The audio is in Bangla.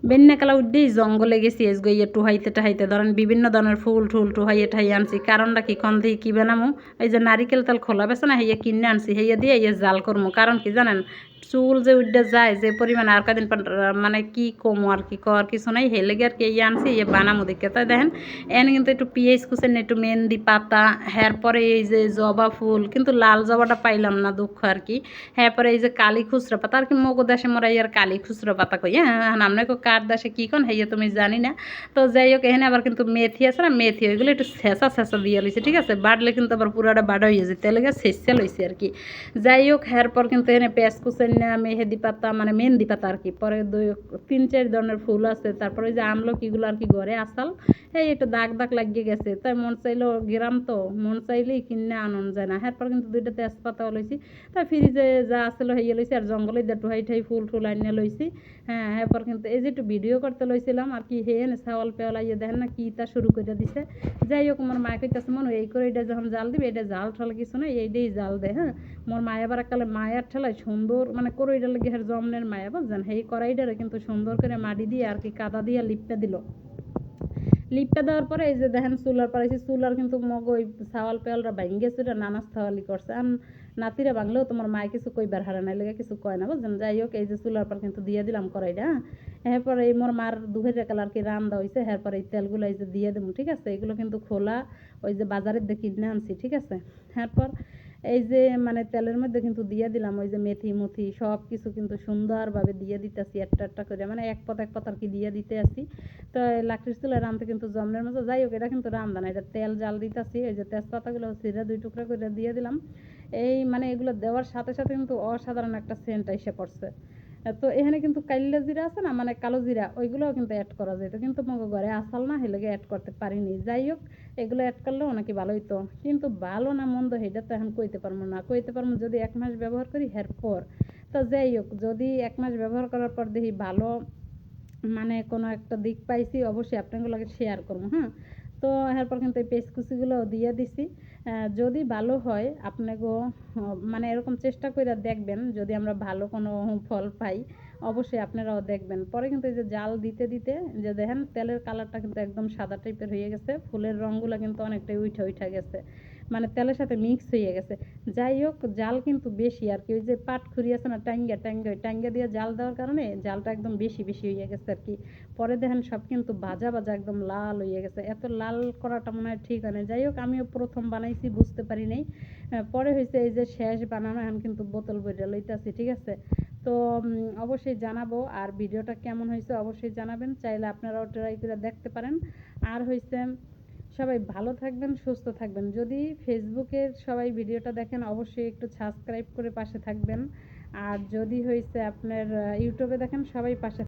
বেন্যাকালা উঠেই জঙ্গলে গেছি এসগো ইয়ে টুহাইতে টাহাইতে ধরেন বিভিন্ন ধরনের ফুল টুল টুহাইয়ে ঠাইয়ে আনছি কারণটা কি কন দিয়ে কী বানামু এই যে নারিকেল তেল খোলা বেছে না হেয়ে কিনে আনছি হেয়ে দিয়ে ইয়ে জাল করমু কারণ কি জানেন চুল যে উঠে যায় যে পরিমাণে আর কদিন পর মানে কি কমু আর কি কর কিছু নাই হেলে গিয়ে আর কি ইয়ে আনছি ইয়ে বানামু দেখে তাই দেখেন এনে কিন্তু একটু পিঁয়াজ কুচেন একটু মেহেন্দি পাতা হ্যার পরে এই যে জবা ফুল কিন্তু লাল জবাটা পাইলাম না দুঃখ আর কি হ্যাঁ পরে এই যে কালী খুচরা পাতা আর কি মগো দেশে মোরা ইয়ার কালী খুচরা পাতা কই হ্যাঁ আমরা কার দেশে কী কন হেয়ে তুমি জানি না তো যাই হোক এখানে আবার কিন্তু মেথি আছে না মেথি ওইগুলো একটু ছেঁচা ছেঁচা দিয়ে লইছে ঠিক আছে বাড়লে কিন্তু আবার পুরাটা বাড়া হয়ে যায় তেলে গিয়ে ছেঁচা লইছে আর কি যাই হোক হ্যার পর কিন্তু এখানে পেঁয়াজ কুচেন না মেহেদি পাতা মানে মেহেন্দি পাতা আর কি পরে 3-4 ধরনের ফুল আছে তারপরে ওই যে আমলকিগুলো আর কি ঘরে আসাল এই একটু দাগ দাগ লাগিয়ে গেছে তাই মন চাইলো গ্রাম তো মন চাইলেই কিনে আনন যায় না এরপর কিন্তু 2টা তেজপাতাও লইছি তাই ফ্রিজে যা আসলো হইয়া লইছি আর জঙ্গলে দিয়ে টুহাই ঠাই ফুল টুল আনিয়ে লইছি হ্যাঁ এরপর কিন্তু এই যে একটু ভিডিও করতে লইছিলাম আর কি হেন ছাওয়াল পেওয়ালা ইয়ে দেখেন না কি তা শুরু করে দিছে যাই হোক আমার মায়ের কাছে মনে এই করে এটা যখন জাল দিবে এটা জাল ঠাল কিছু না এইটাই জাল দেয় হ্যাঁ মোর মায়া আবার কালে মায়ার ঠেলায় সুন্দর মানে করইডা লেগে হের জমনের মায়া বুঝছেন সেই কড়াইটারে কিন্তু সুন্দর করে মাটি দিয়ে আর কি কাদা দিয়ে লিপটা দিল লিপটা দেওয়ার পরে এই যে দেখেন চুলার পাড়াইছি চুলার কিন্তু মগ ওই ছাওয়াল পেয়ালরা ভাঙ্গে চুরা নানাজ থাওয়ালি করছে আর নাতিরা ভাঙলেও তোমার মায় কিছু কইবার হারা নাই লেগে কিছু কয় না বুঝছেন যাই হোক এই যে চুলার পর কিন্তু দিয়ে দিলাম কড়াইটা এরপরে এই মোর মার দুহের কালার কি রান্দা হয়েছে এরপরে এই তেলগুলো এই যে দিয়ে দেবো ঠিক আছে এগুলো কিন্তু খোলা ওই যে বাজারের দিয়ে কিনে আনছি ঠিক আছে এরপর এই যে মানে তেলের মধ্যে কিন্তু দিয়ে দিলাম ওই যে মেথি মুথি সব কিছু কিন্তু সুন্দরভাবে দিয়ে দিতেছি একটা করে মানে এক পথ আর কি দিয়ে দিতে আসি তো লাকড়ির চুলায় রাঁধতে কিন্তু জমনের মতো যাই হোক এটা কিন্তু রান্ধা না এটা তেল জাল দিতেছি এই যে তেজপাতাগুলো ছিঁড়ে 2 টুকরা করে দিয়ে দিলাম এই মানে এগুলো দেওয়ার সাথে সাথে কিন্তু অসাধারণ একটা সেন্ট এসে পড়ছে তো এখানে কিন্তু কাইল্লা জিরা আছে না মানে কালো জিরা ওইগুলোও কিন্তু অ্যাড করা যেত কিন্তু মগো ঘরে আসাল না হেলেগে অ্যাড করতে পারিনি যাই হোক এগুলো অ্যাড করলেও নাকি ভালো হইতো কিন্তু ভালো না মন্দ সেটা তো এখন কইতে পারবো না কইতে পারবো যদি 1 মাস ব্যবহার করি এরপর তো যাই হোক যদি 1 মাস ব্যবহার করার পর দেখি ভালো মানে কোনো একটা দিক পাইছি অবশ্যই আপনাগুলোকে শেয়ার করবো হ্যাঁ তো এরপর কিন্তু এই পেস্ট কুচিগুলো দিয়ে দিছি যদি ভালো হয় আপনাকেও মানে এরকম চেষ্টা করে দেখবেন যদি আমরা ভালো কোনো ফল পাই অবশ্যই আপনারাও দেখবেন পরে কিন্তু এই যে জাল দিতে দিতে যে দেখেন তেলের কালারটা কিন্তু একদম সাদা টাইপের হয়ে গেছে ফুলের রঙগুলো কিন্তু অনেকটাই উঠা গেছে মানে তেলের সাথে মিক্স হয়ে গেছে যাই হোক জাল কিন্তু বেশি আর কি ওই যে পাটখুরি আছে না টাঙ্গা দিয়ে জাল দেওয়ার কারণে জালটা একদম বেশি হয়ে গেছে আর কি পরে দেখেন সব কিন্তু ভাজা একদম লাল হয়ে গেছে এত লাল করাটা মনে হয় ঠিক হয় না যাই হোক আমিও প্রথম বানাইছি বুঝতে পারি নাই পরে হয়েছে এই যে শেষ বানানো এখন কিন্তু বোতল বইটা লইতেছি ঠিক আছে তো অবশ্যই জানাবো আর ভিডিওটা কেমন হয়েছে অবশ্যই জানাবেন চাইলে আপনারাও ট্রাই করে দেখতে পারেন আর হয়েছে সবাই ভালো থাকবেন সুস্থ থাকবেন যদি ফেসবুকের সবাই ভিডিওটা দেখেন অবশ্যই একটু সাবস্ক্রাইব করে পাশে থাকবেন আর যদি হয়েছে আপনার ইউটিউবে দেখেন সবাই পাশে